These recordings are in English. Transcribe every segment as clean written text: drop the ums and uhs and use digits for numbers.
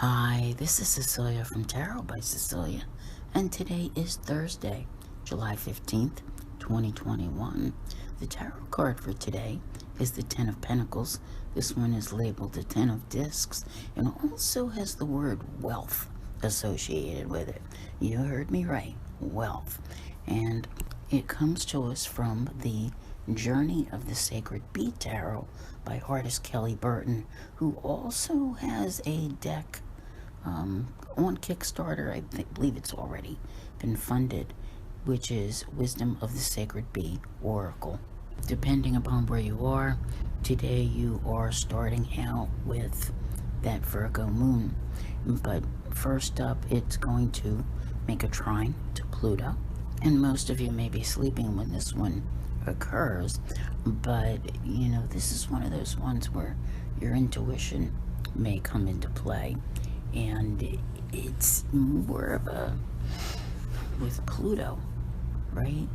Hi, this is Cecilia from Tarot by Cecilia, and today is Thursday, July 15th, 2021. The tarot card for today is the Ten of Pentacles. This one is labeled the Ten of Discs and also has the word wealth associated with it. You heard me right, wealth. And it comes to us from the Journey of the Sacred Bee Tarot by artist Kelly Burton, who also has a deck on Kickstarter. I believe it's already been funded, which is Wisdom of the Sacred Bee Oracle. Depending upon where you are, today you are starting out with that Virgo moon. But first up, it's going to make a trine to Pluto. And most of you may be sleeping when this one occurs, but this is one of those ones where your intuition may come into play. And it's more of with Pluto, right?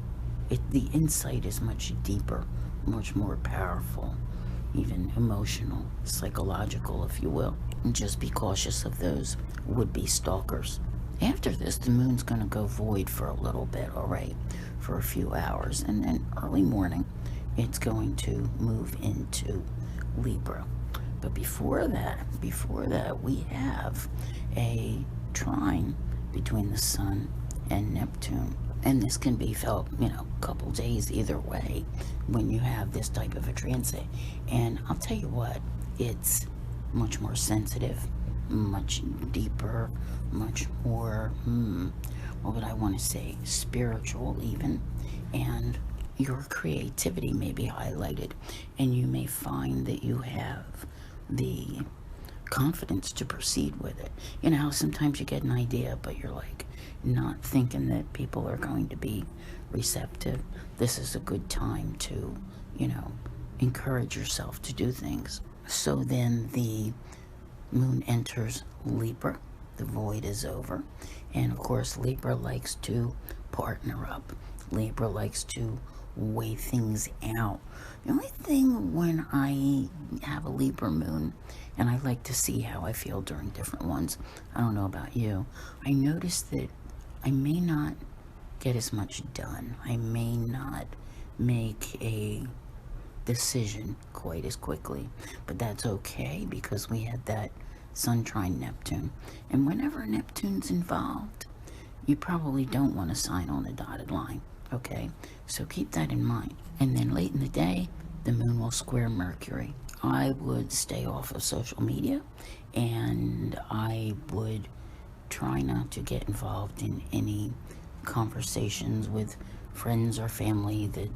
The insight is much deeper, much more powerful, even emotional, psychological, if you will. And just be cautious of those would-be stalkers. After this, the moon's going to go void for a little bit, all right, for a few hours. And then early morning, it's going to move into Libra. But before that, we have a trine between the Sun and Neptune. And this can be felt, a couple days either way when you have this type of a transit. And I'll tell you what, it's much more sensitive, much deeper, much more, what would I want to say, spiritual even. And your creativity may be highlighted, and you may find that you have the confidence to proceed with it. You know how sometimes you get an idea, but you're like not thinking that people are going to be receptive. This is a good time to, encourage yourself to do things. So then the moon enters Libra. The void is over. And of course, Libra likes to partner up. Libra likes to weigh things out. The only thing when I have a Libra moon, and I like to see how I feel during different ones, I don't know about you, I notice that I may not get as much done. I may not make a decision quite as quickly, but that's okay because we had that Sun trine Neptune. And whenever Neptune's involved, you probably don't want to sign on the dotted line. Okay, so keep that in mind. And then late in the day, the moon will square Mercury. I would stay off of social media, and I would try not to get involved in any conversations with friends or family that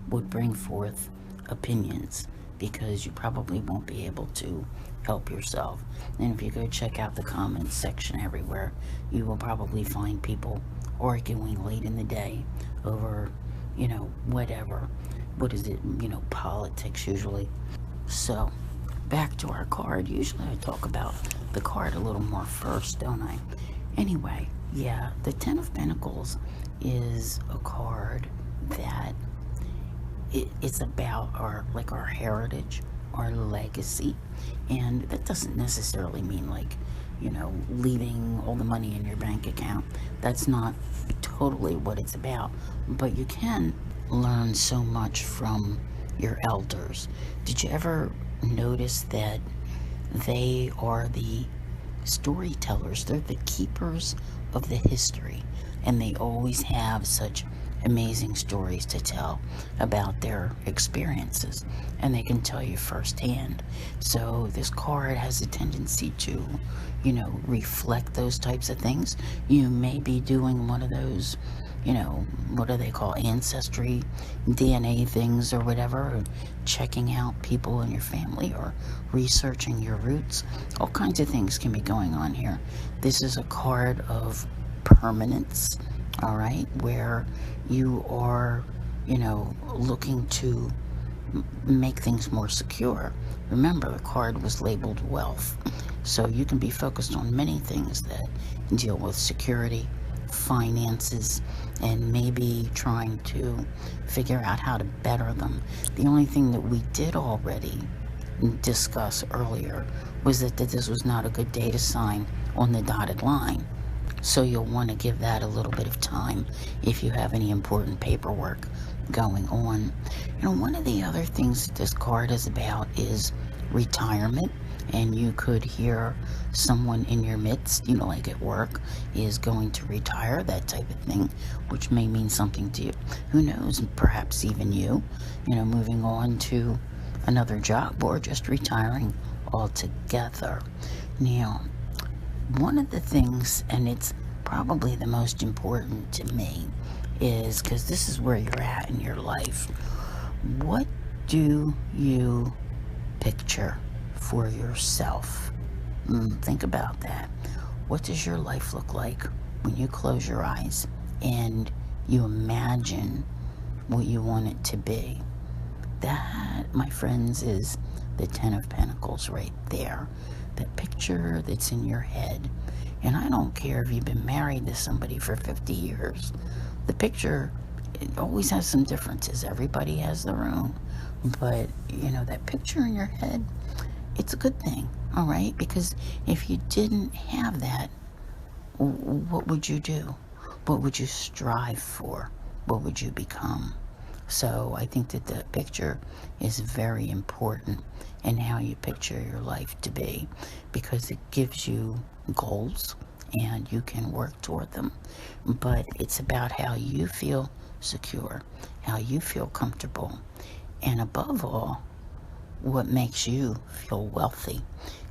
would bring forth opinions, because you probably won't be able to help yourself. And if you go check out the comments section everywhere, you will probably find people arguing late in the day over, whatever. What is it? Politics usually. So, back to our card. Usually I talk about the card a little more first, don't I? Anyway, yeah, the Ten of Pentacles is a card that it's about our heritage, our legacy. And that doesn't necessarily mean leaving all the money in your bank account. That's not totally what it's about. But you can learn so much from your elders. Did you ever notice that they are the storytellers? They're the keepers of the history, and they always have such amazing stories to tell about their experiences, and they can tell you firsthand. So this card has a tendency to, reflect those types of things. You may be doing one of those, what do they call, ancestry, DNA things or whatever, or checking out people in your family or researching your roots. All kinds of things can be going on here. This is a card of permanence, all right, where you are, looking to make things more secure. Remember, the card was labeled wealth, so you can be focused on many things that deal with security, finances, and maybe trying to figure out how to better them. The only thing that we did already discuss earlier was that this was not a good day to sign on the dotted line. So you'll want to give that a little bit of time if you have any important paperwork going on. You know, one of the other things that this card is about is retirement. And you could hear someone in your midst, you know, like at work, is going to retire, that type of thing, which may mean something to you. Who knows, perhaps even you know, moving on to another job or just retiring altogether. Now, one of the things, and it's probably the most important to me, is because this is where you're at in your life. What do you picture for yourself? Think about that. What does your life look like when you close your eyes and you imagine what you want it to be? That, my friends, is the Ten of Pentacles right there. That picture that's in your head. And I don't care if you've been married to somebody for 50 years. The picture, it always has some differences. Everybody has their own. But, you know, that picture in your head, it's a good thing, all right? Because if you didn't have that, what would you do? What would you strive for? What would you become? So I think that the picture is very important in how you picture your life to be, because it gives you goals and you can work toward them. But it's about how you feel secure, how you feel comfortable, and above all, what makes you feel wealthy.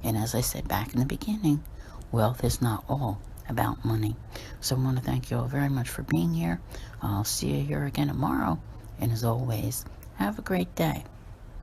And as I said back in the beginning, wealth is not all about money. So I want to thank you all very much for being here. I'll see you here again tomorrow. And as always, have a great day.